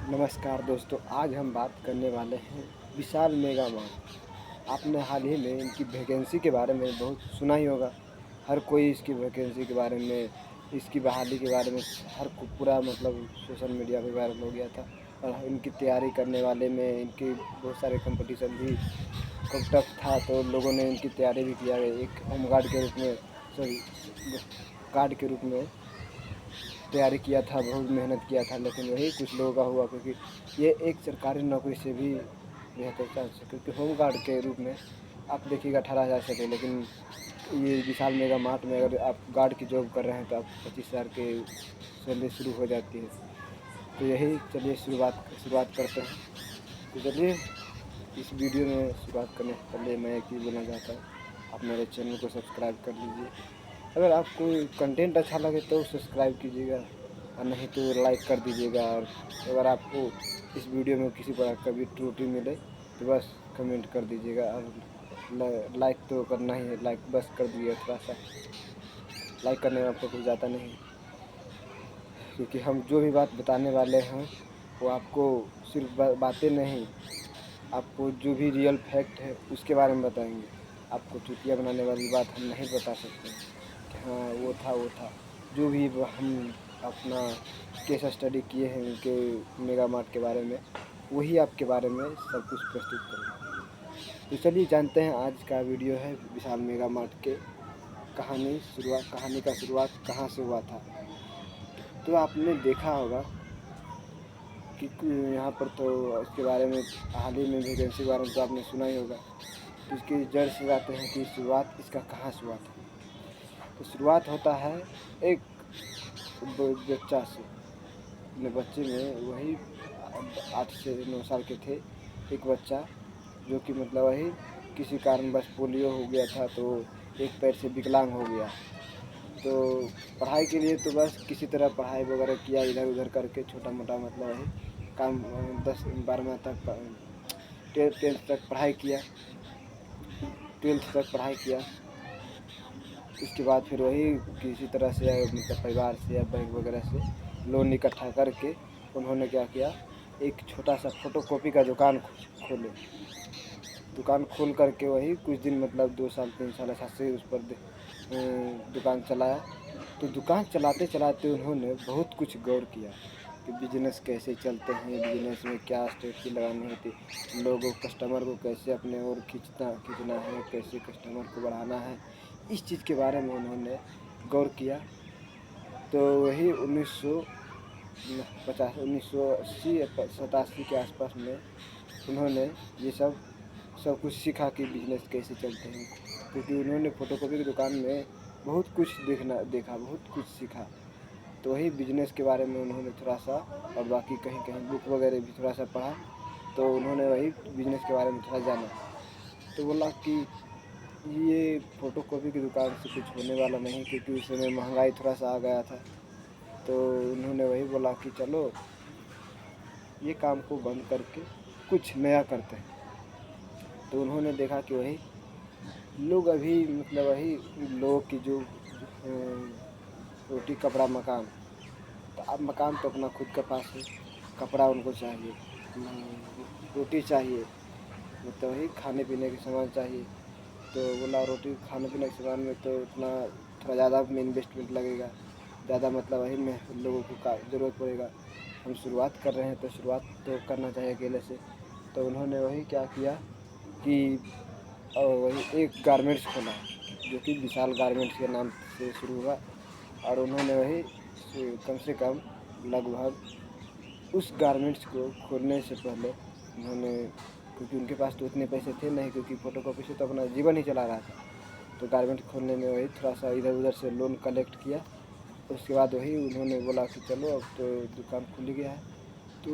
नमस्कार दोस्तों, आज हम बात करने वाले हैं विशाल मेगा मार्ट। आपने हाल ही में इनकी वैकेंसी के बारे में बहुत सुना ही होगा। हर कोई इसकी वैकेंसी के बारे में, इसकी बहाली के बारे में हर को पूरा मतलब सोशल मीडिया पे वायरल हो गया था। और इनकी तैयारी करने वाले में इनकी बहुत सारे कंपटीशन भी कंडक्ट था, तो लोगों ने इनकी तैयारी भी किया है। एक होमगार्ड के रूप में, सॉरी, गार्ड के रूप में तैयारी किया था, बहुत मेहनत किया था। लेकिन वही कुछ लोगों का हुआ, क्योंकि ये एक सरकारी नौकरी से भी बेहतर चांस है। क्योंकि होम गार्ड के रूप में आप देखिएगा 18,000 से, लेकिन ये विशाल मेगा मार्ट में अगर आप गार्ड की जॉब कर रहे हैं तो आप 25,000 के सैलरी शुरू हो जाती है। तो यही, चलिए शुरुआत करते हैं। तो चलिए, इस वीडियो में शुरुआत करने से पहले मैं एक चीज़ बोलना चाहता हूँ, आप मेरे चैनल को सब्सक्राइब कर लीजिए। अगर आपको कंटेंट अच्छा लगे तो सब्सक्राइब कीजिएगा, और नहीं तो लाइक कर दीजिएगा। और अगर आपको इस वीडियो में किसी प्रकार का भी त्रुटि मिले तो बस कमेंट कर दीजिएगा। और लाइक तो करना ही है, लाइक बस कर दीजिएगा थोड़ा सा। लाइक करने में आपको कुछ ज़्यादा नहीं, क्योंकि हम जो भी बात बताने वाले हैं वो आपको सिर्फ बातें नहीं, आपको जो भी रियल फैक्ट है उसके बारे में बताएंगे। आपको चुटिया बनाने वाली बात हम नहीं बता सकते कि हाँ वो था। जो भी हम अपना केस स्टडी किए हैं उनके मेगा मार्ट के बारे में, वही आपके बारे में सब कुछ प्रस्तुत करेंगे। तो चलिए जानते हैं, आज का वीडियो है विशाल मेगा मार्ट के कहानी का शुरुआत कहाँ से हुआ था। तो आपने देखा होगा कि यहाँ पर, तो उसके बारे में हाल ही में वैकेंसी के बारे में तो आपने सुना ही होगा। तो इसकी जड़ से जाते हैं कि शुरुआत इसका कहाँ से हुआ था। तो शुरुआत होता है एक बच्चा से। अपने बच्चे में वही 8 से 9 साल के थे एक बच्चा, जो कि मतलब वही किसी कारणवश पोलियो हो गया था, तो एक पैर से विकलांग हो गया। तो पढ़ाई के लिए तो बस किसी तरह पढ़ाई वगैरह किया, इधर उधर करके छोटा मोटा मतलब वही काम, 10-12 तक, 10th तक पढ़ाई किया, 12th तक पढ़ाई किया। उसके बाद फिर वही किसी तरह से मतलब परिवार से या बैंक वगैरह से लोन इकट्ठा करके उन्होंने क्या किया, एक छोटा सा फोटोकॉपी का दुकान खोले। दुकान खोल करके वही कुछ दिन मतलब 2 साल 3 साल ऐसा से उस पर दुकान चलाया। तो दुकान चलाते चलाते उन्होंने बहुत कुछ गौर किया कि बिजनेस कैसे चलते हैं, बिजनेस में क्या स्ट्रेटजी लगानी होती, लोगों कस्टमर को कैसे अपने ओर खींचना है, कैसे कस्टमर को बढ़ाना है। इस चीज़ के बारे में उन्होंने गौर किया। तो वही 1980 या 87 के आसपास में उन्होंने ये सब कुछ सीखा कि बिजनेस कैसे चलते हैं। क्योंकि उन्होंने फ़ोटोकॉपी की दुकान में बहुत कुछ देखा, बहुत कुछ सीखा। तो वही बिजनेस के बारे में उन्होंने थोड़ा सा, और बाकी कहीं कहीं बुक वगैरह भी थोड़ा सा पढ़ा, तो उन्होंने वही बिजनेस के बारे में थोड़ा जाना। तो बोला कि ये फ़ोटोकॉपी की दुकान से कुछ होने वाला नहीं, क्योंकि उस समय महंगाई थोड़ा सा आ गया था। तो उन्होंने वही बोला कि चलो ये काम को बंद करके कुछ नया करते हैं। तो उन्होंने देखा कि वही लोग अभी मतलब वही लोगों की जो रोटी कपड़ा मकान, तो अब मकान तो अपना खुद का पास है, कपड़ा उनको चाहिए, रोटी चाहिए, मतलब वही खाने पीने के सामान चाहिए। तो बोला रोटी खाने पीने के सामान में तो उतना थोड़ा ज़्यादा में इन्वेस्टमेंट लगेगा, ज़्यादा मतलब वही में लोगों को का ज़रूरत पड़ेगा। हम शुरुआत कर रहे हैं तो शुरुआत तो करना चाहिए अकेले से। तो उन्होंने वही क्या किया कि और वही एक गारमेंट्स खोला, जो कि विशाल गारमेंट्स के नाम से शुरू हुआ। और उन्होंने वही कम से कम लगभग उस गारमेंट्स को खोलने से पहले उन्होंने, क्योंकि उनके पास तो उतने पैसे थे नहीं, क्योंकि फ़ोटोकॉपी से तो अपना जीवन ही चला रहा था। तो गारमेंट खोलने में वही थोड़ा सा इधर उधर से लोन कलेक्ट किया। उसके बाद वही उन्होंने बोला कि चलो अब तो दुकान खुल गया है, तो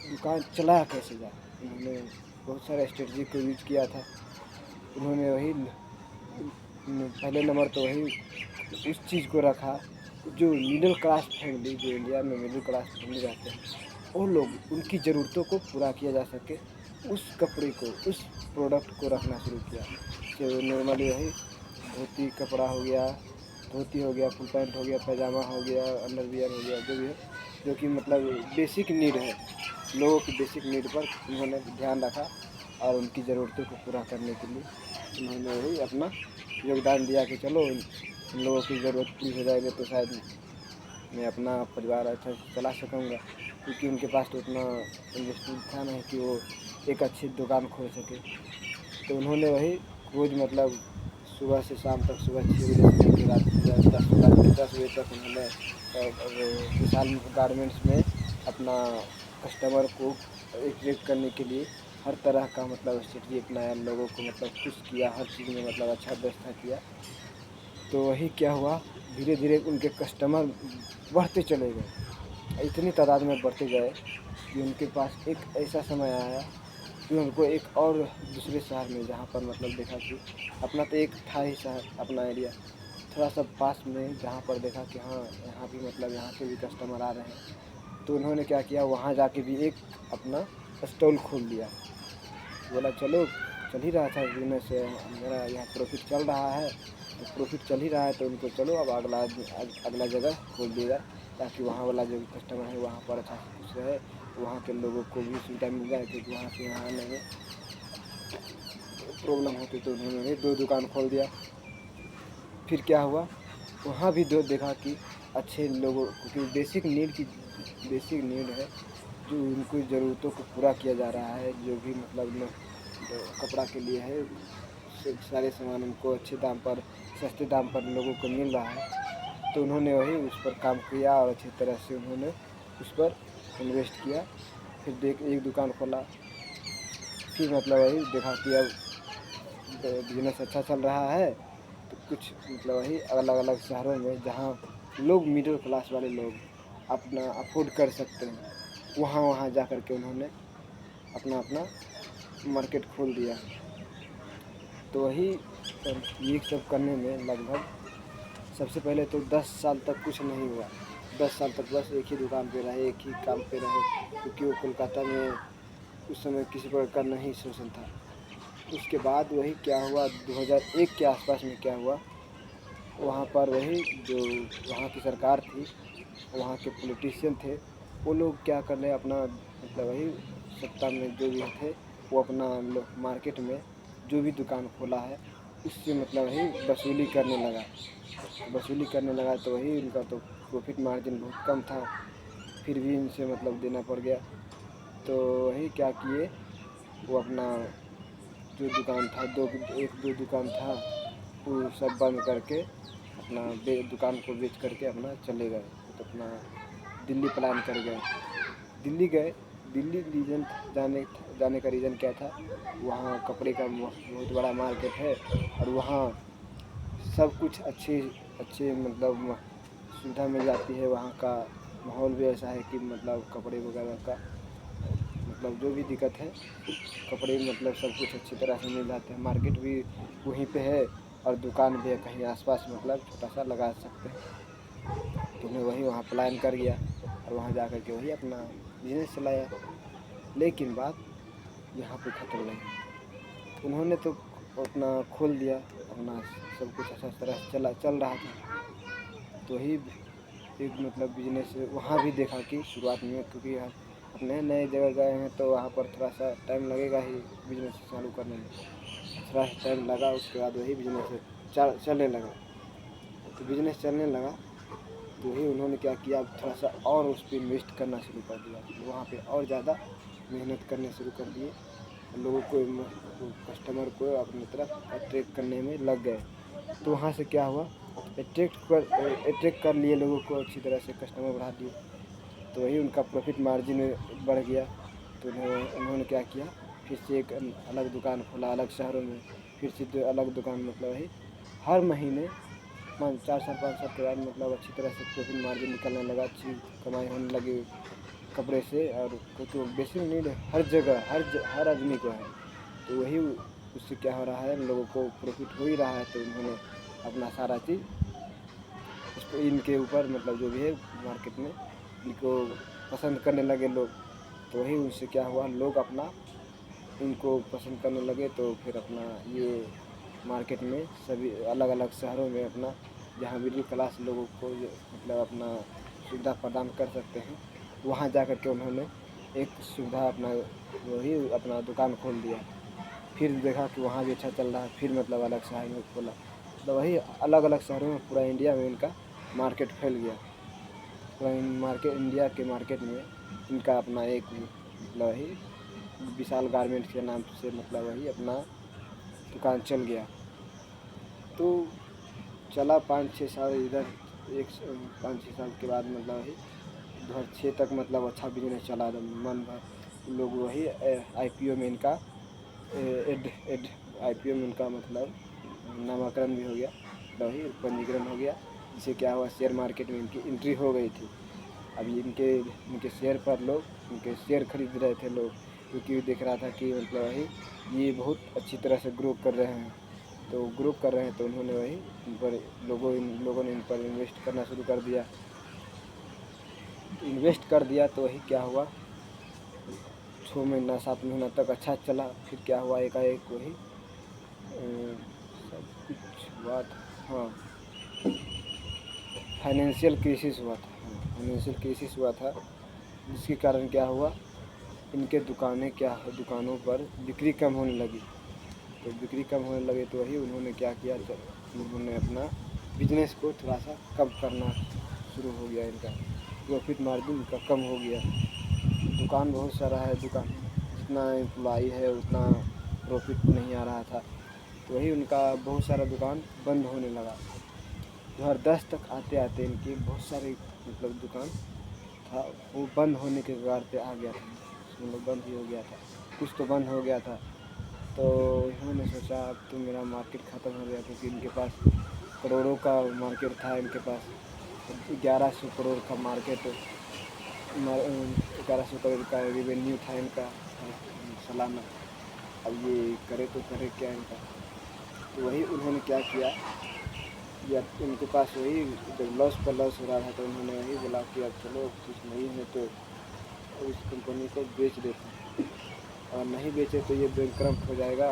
दुकान चलाया कैसे जाए। उन्होंने बहुत सारे स्ट्रेटजी को यूज किया था। उन्होंने वही पहले नंबर तो वही उस चीज़ को रखा, जो मिडिल क्लास फैमिली, जो इंडिया में मिडिल क्लास फैमिली रहते हैं, वो लोग उनकी ज़रूरतों को पूरा किया जा सके, उस कपड़े को, उस प्रोडक्ट को रखना शुरू किया। कि नॉर्मली वही धोती कपड़ा हो गया, धोती हो गया, फुल पैंट हो गया, पैजामा हो गया, अंडरवियर हो गया, जो भी है जो कि मतलब बेसिक नीड है, लोगों की बेसिक नीड पर उन्होंने ध्यान रखा और उनकी ज़रूरतों को पूरा करने के लिए उन्होंने वही अपना योगदान दिया कि चलो इन लोगों की ज़रूरत पूरी हो जाएगी तो शायद मैं अपना परिवार अच्छा से चला सकूँगा, क्योंकि उनके पास तो उतना इन्वेस्टमेंट था नहीं कि वो एक अच्छी दुकान खोल सके। तो उन्होंने वही रोज़ मतलब सुबह से शाम तक, सुबह 6 बजे से लेकर रात 10 बजे तक उन्होंने विशाल गारमेंट्स में अपना कस्टमर को अट्रैक्ट करने के लिए हर तरह का मतलब स्ट्रेटजी अपनाया, लोगों को मतलब खुश किया, हर चीज़ में मतलब अच्छा व्यवस्था किया। तो वही क्या हुआ, धीरे धीरे उनके कस्टमर बढ़ते चले गए, इतनी तादाद में बढ़ते गए कि उनके पास एक ऐसा समय आया कि उनको एक और दूसरे शहर में, जहाँ पर मतलब देखा कि अपना तो एक था ही शहर, अपना एरिया थोड़ा सा पास में, जहाँ पर देखा कि हाँ यहाँ भी मतलब यहाँ के भी कस्टमर आ रहे हैं, तो उन्होंने क्या किया, वहाँ जाके भी एक अपना स्टॉल खोल लिया। बोला चलो चल ही रहा था बिजनेस, मेरा यहाँ प्रॉफिट चल रहा है, तो प्रॉफिट चल ही रहा है तो उनको चलो अब अगला जगह खोल दिया जाए, ताकि वहाँ वाला जो कस्टमर है वहाँ पर अच्छा से खुश रहे, वहाँ के लोगों को भी सुविधा मिल जाए, क्योंकि वहाँ से यहाँ आने में प्रॉब्लम होती। तो उन्होंने भी 2 दुकान खोल दिया। फिर क्या हुआ, वहाँ भी दो देखा कि अच्छे लोगों, क्योंकि बेसिक नीड है, जो उनको ज़रूरतों को पूरा किया जा रहा है, जो भी मतलब जो कपड़ा के लिए है, सारे सामान उनको अच्छे दाम पर, सस्ते दाम पर लोगों को मिल रहा है। तो उन्होंने वही उस पर काम किया और अच्छी तरह से उन्होंने उस पर इन्वेस्ट किया। फिर एक दुकान खोला, फिर मतलब वही देखा कि अब बिजनेस अच्छा चल रहा है, तो कुछ मतलब वही अलग अलग शहरों में जहाँ लोग मिडिल क्लास वाले लोग अपना अफोर्ड कर सकते हैं, वहाँ वहाँ जा कर के उन्होंने अपना अपना मार्केट खोल दिया। तो वही ये सब करने में लगभग सबसे पहले तो 10 साल तक कुछ नहीं हुआ। 10 साल तक बस एक ही दुकान पे रहे, एक ही काम पे रहे, क्योंकि वो कोलकाता में उस समय किसी प्रकार का नहीं शोषण था। उसके बाद वही क्या हुआ, 2001 के आसपास में क्या हुआ, वहाँ पर वही जो वहाँ की सरकार थी, वहाँ के पॉलिटिशियन थे, वो लोग क्या कर रहे अपना मतलब वही सत्ता में जो भी थे, वो अपना मार्केट में जो भी दुकान खोला है उससे मतलब वही वसूली करने लगा। तो वही उनका तो प्रॉफिट मार्जिन बहुत कम था, फिर भी इनसे मतलब देना पड़ गया। तो वही क्या किए, वो अपना जो दुकान था, एक दो दुकान था, वो सब बंद करके अपना दुकान को बेच करके अपना चले गए, तो अपना दिल्ली प्लान कर गए। दिल्ली गए, दिल्ली रीजन जाने का रीज़न क्या था, वहाँ कपड़े का बहुत बड़ा मार्केट है, और वहाँ सब कुछ अच्छे अच्छे मतलब सुविधा मिल जाती है। वहाँ का माहौल भी ऐसा है कि मतलब कपड़े वगैरह का मतलब जो भी दिक्कत है, कपड़े मतलब सब कुछ अच्छी तरह से मिल जाते हैं। मार्केट भी वहीं पे है और दुकान भी है कहीं आसपास, मतलब छोटा सा लगा सकते हैं। तो मैं वही वहाँ प्लान कर गया और वहाँ जा कर के वही अपना बिजनेस चलाया। लेकिन बात यहाँ पे ख़त्म नहीं, उन्होंने तो अपना खोल दिया, अपना सब कुछ अच्छा तरह से चल रहा था। तो वही एक मतलब बिजनेस वहाँ भी देखा कि शुरुआत में, क्योंकि आप नए नए जगह गए हैं तो वहाँ पर थोड़ा सा टाइम लगेगा ही बिजनेस चालू करने में, थोड़ा सा टाइम लगा। उसके बाद वही बिजनेस चलने लगा। तो बिजनेस चलने लगा तो वही उन्होंने क्या किया, थोड़ा सा और उस पर इन्वेस्ट करना शुरू कर दिया, वहाँ पे और ज़्यादा मेहनत करने शुरू कर दिए, लोगों को कस्टमर को अपनी तरफ अट्रैक्ट करने में लग गए। तो वहाँ से क्या हुआ, अट्रैक्ट कर लिए लोगों को, अच्छी तरह से कस्टमर बढ़ा दिए। तो वही उनका प्रॉफिट मार्जिन बढ़ गया। तो उन्होंने क्या किया, फिर से एक अलग दुकान खोला अलग शहरों में, फिर से दो अलग दुकान, मतलब वही हर महीने 4 साल 5 साल के बाद मतलब अच्छी तरह से प्रॉफिट मार्जिन निकलने लगा, अच्छी कमाई होने लगी कपड़े से। और क्योंकि वो बेसिक नीड हर जगह हर आदमी को है, तो वही उससे क्या हो रहा है, लोगों को प्रॉफिट हो ही रहा है। तो उन्होंने अपना सारा चीज़ इसको इनके ऊपर मतलब जो भी है मार्केट में इनको पसंद करने लगे लोग। तो वही उनसे क्या हुआ, लोग अपना इनको पसंद करने लगे। तो फिर अपना ये मार्केट में सभी अलग अलग शहरों में अपना, जहाँ मिडिल क्लास लोगों को मतलब अपना सुविधा प्रदान कर सकते हैं, वहाँ जा कर के उन्होंने एक सुविधा अपना वही अपना दुकान खोल दिया। फिर देखा कि वहाँ भी अच्छा चल रहा है, फिर मतलब अलग शहर में खोला, मतलब वही अलग अलग शहरों में पूरा इंडिया में इनका मार्केट फैल गया। पूरा मार्केट इंडिया के मार्केट में इनका अपना एक मतलब वही विशाल गारमेंट्स के नाम से मतलब वही अपना दुकान चल गया। तो चला 5-6 साल इधर, 5-6 साल के बाद मतलब वही 2006 तक मतलब अच्छा बिजनेस चला मन भर लोग वही IPO में इनका एड एड IPO में उनका मतलब नामाकरण भी हो गया, वही पंजीकरण हो गया। जिससे क्या हुआ, शेयर मार्केट में इनकी एंट्री हो गई थी। अभी इनके शेयर पर लोग इनके शेयर खरीद रहे थे लोग, क्योंकि देख रहा था कि मतलब वही ये बहुत अच्छी तरह से ग्रो कर रहे हैं। तो ग्रो कर रहे हैं तो उन्होंने वही इन लोगों ने इन पर इन्वेस्ट करना शुरू कर दिया। इन्वेस्ट कर दिया तो वही क्या हुआ, 6 महीना 7 महीना तक अच्छा चला। फिर क्या हुआ, एकाएक वही सब कुछ हुआ था। हाँ, फाइनेंशियल क्राइसिस हुआ था। हाँ, फाइनेंशियल क्राइसिस हुआ था, जिसके कारण क्या हुआ, इनके दुकानों पर बिक्री कम होने लगी। तो बिक्री कम होने लगे तो वही उन्होंने क्या किया, उन्होंने अपना बिजनेस को थोड़ा सा कम करना शुरू हो गया। इनका प्रॉफिट मार्जिन इनका कम हो गया। दुकान बहुत सारा है, दुकान जितना एम्प्लॉई है उतना प्रॉफिट नहीं आ रहा था। तो वही उनका बहुत सारा दुकान बंद होने लगा। 2010 तक आते आते इनकी बहुत सारे मतलब दुकान था वो बंद होने के कगार पे आ गया था, मतलब बंद ही हो गया था, कुछ तो बंद हो गया था। तो इन्होंने सोचा अब तो मेरा मार्केट ख़त्म हो गया, क्योंकि इनके पास करोड़ों का मार्केट था। इनके पास 1100 करोड़ का मार्केट, 1100 करोड़ का रेवेन्यू था इनका सालाना। अब ये करे तो करे क्या इनका। तो वही उन्होंने क्या किया, या इनके पास वही जब लॉस पर लॉस हो रहा था तो उन्होंने वही बोला कि अब चलो कुछ नहीं है तो इस कंपनी को बेच देते हैं, और नहीं बेचे तो ये बैंकरप्ट हो जाएगा।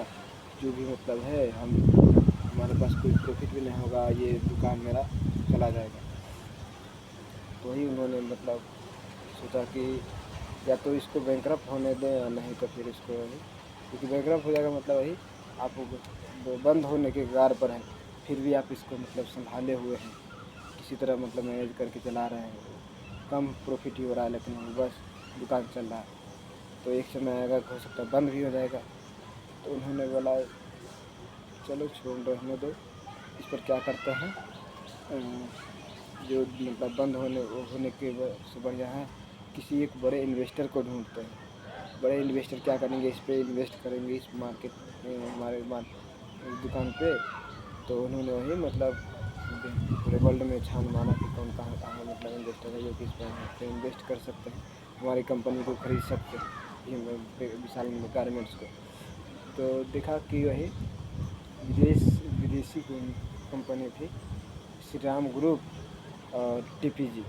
जो भी मतलब है हमारे पास कोई प्रॉफिट भी नहीं होगा, ये दुकान मेरा चला जाएगा। तो वही उन्होंने मतलब सोचा कि या तो इसको बैंकरप्ट होने दें या नहीं तो फिर इसको वही, क्योंकि बैंकरप्ट हो जाएगा मतलब वही आप बंद होने के कगार पर है, फिर भी आप इसको मतलब संभाले हुए हैं, किसी तरह मतलब मैनेज करके चला रहे हैं। कम प्रॉफिट ही हो रहा है लेकिन बस दुकान चल रहा है। तो एक समय आएगा हो सकता है बंद भी हो जाएगा। तो उन्होंने बोला चलो छोड़ रहने दो, इस पर क्या करते हैं, जो मतलब बंद होने के से बढ़िया है किसी एक बड़े इन्वेस्टर को ढूंढते हैं। बड़े इन्वेस्टर क्या करेंगे, इस पर इन्वेस्ट करेंगे इस मार्केट में हमारे दुकान पे। तो उन्होंने वही मतलब पूरे वर्ल्ड में छान मारा कि कौन कहाँ कहाँ मतलब इन्वेस्टर है जो कि इस पर इन्वेस्ट कर सकते हैं, हमारी कंपनी को खरीद सकते हैं, विशाल गारमेंट्स को। तो देखा कि वही विदेशी कंपनी थी, श्री राम ग्रुप और TPG,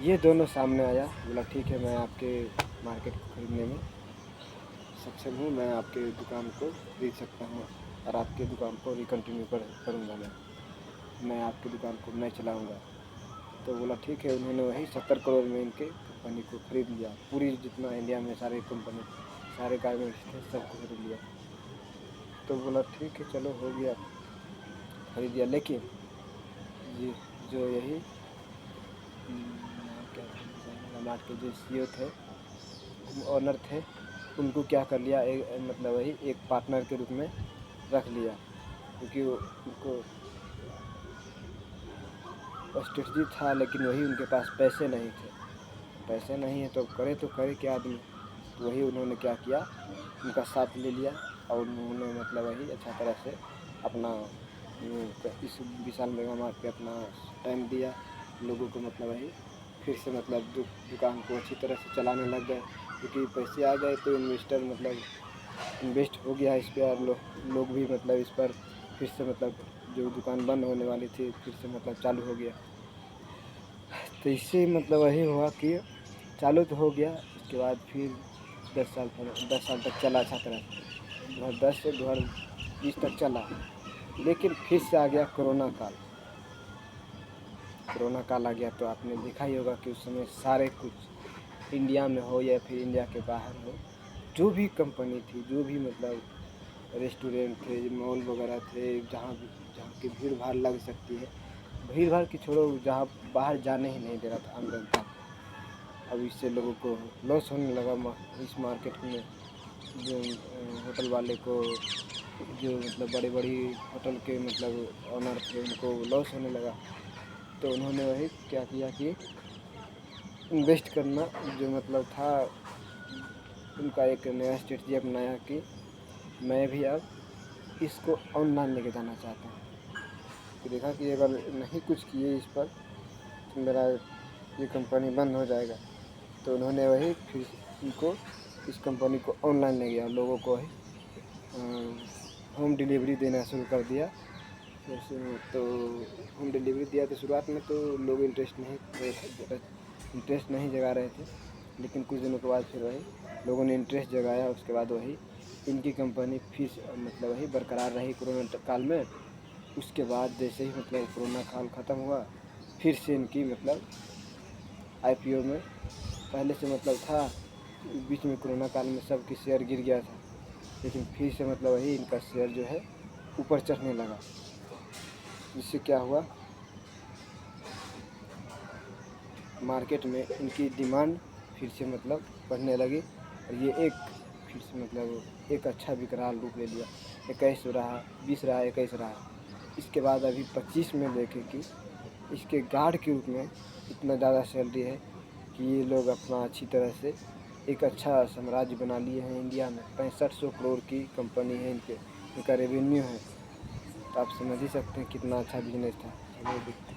ये दोनों सामने आया। बोला ठीक है, मैं आपके मार्केट को खरीदने में सक्षम हूँ, मैं आपके दुकान को खरीद सकता हूँ और आपके दुकान को रिकंटिन्यू करूँगा। मैं आपकी दुकान को मैं चलाऊँगा। तो बोला ठीक है, उन्होंने वही 70 करोड़ में इनके कंपनी को खरीद लिया। पूरी जितना इंडिया में सारे कंपनी सारे गारमेंट्स थे सबको खरीद लिया। तो बोला ठीक है चलो हो गया, खरीद लिया। लेकिन ये जो यही नाम क्या था मार्ट के जो CEO थे, ओनर थे, उनको क्या कर लिया, मतलब वही एक पार्टनर के रूप में रख लिया, क्योंकि उनको स्ट्रेटजी था लेकिन वही उनके पास पैसे नहीं थे। पैसे नहीं है तो करे क्या आदमी। तो वही उन्होंने क्या किया, उनका साथ ले लिया और उन्होंने मतलब वही अच्छा तरह से अपना इस विशाल मेगा मार्ट पे अपना टाइम दिया लोगों को। मतलब वही फिर से मतलब दुकान को अच्छी तरह से चलाने लग गए, क्योंकि पैसे आ गए तो इन्वेस्टर मतलब इन्वेस्ट हो गया इस पर, और लोग भी मतलब इस पर फिर से मतलब जो दुकान बंद होने वाली थी फिर से मतलब चालू हो गया। तो इससे मतलब वही हुआ कि चालू तो हो गया, उसके बाद फिर 10 साल तक चला अच्छा तरह से, 2010 से 2020 तक चला। लेकिन फिर से आ गया कोरोना काल। कोरोना काल आ गया तो आपने देखा ही होगा कि उस समय सारे कुछ इंडिया में हो या फिर इंडिया के बाहर हो, जो भी कंपनी थी, जो भी मतलब रेस्टोरेंट थे, मॉल वगैरह थे, जहाँ की भीड़ भाड़ लग सकती है, भीड़ भाड़ की छोड़ो, जहाँ बाहर जाने ही नहीं दे रहा था आम जनता को। अब इससे लोगों को लॉस होने लगा इस मार्केट में। जो होटल वाले को, जो मतलब बड़ी बड़ी होटल के मतलब ऑनर थे, उनको लॉस होने लगा। तो उन्होंने वही क्या किया कि इन्वेस्ट करना जो मतलब था, उनका एक नया स्ट्रेटजी अपनाया कि मैं भी अब इसको ऑनलाइन लेके जाना चाहता हूँ। तो देखा कि अगर नहीं कुछ किए इस पर तो मेरा ये कंपनी बंद हो जाएगा। तो उन्होंने वही फिर इनको इस कंपनी को ऑनलाइन ले गया, लोगों को वही होम डिलीवरी देना शुरू कर दिया। तो होम डिलीवरी दिया तो शुरुआत में तो लोग इंटरेस्ट नहीं जगा रहे थे, लेकिन कुछ दिनों के बाद फिर वही लोगों ने इंटरेस्ट जगाया। उसके बाद वही इनकी कंपनी फिर मतलब वही बरकरार रही कोरोना काल में। उसके बाद जैसे ही मतलब कोरोना काल ख़त्म हुआ, फिर से इनकी मतलब आईपीओ में पहले से मतलब था, बीच में कोरोना काल में सबकी शेयर गिर गया था, लेकिन फिर से मतलब वही इनका शेयर जो है ऊपर चढ़ने लगा। जिससे क्या हुआ, मार्केट में इनकी डिमांड फिर से मतलब बढ़ने लगी और ये एक फिर से मतलब एक अच्छा विकराल रूप ले लिया। 21 रहा, 20 रहा, 21 रहा। इसके बाद अभी 25 में देखें कि इसके गार्ड के रूप में इतना ज़्यादा सैलरी है कि ये लोग अपना अच्छी तरह से एक अच्छा साम्राज्य बना लिए हैं इंडिया में। 6500 करोड़ की कंपनी है इनका रेवेन्यू है। तो आप समझ ही सकते हैं कितना अच्छा बिजनेस था। चलिए देखते हैं।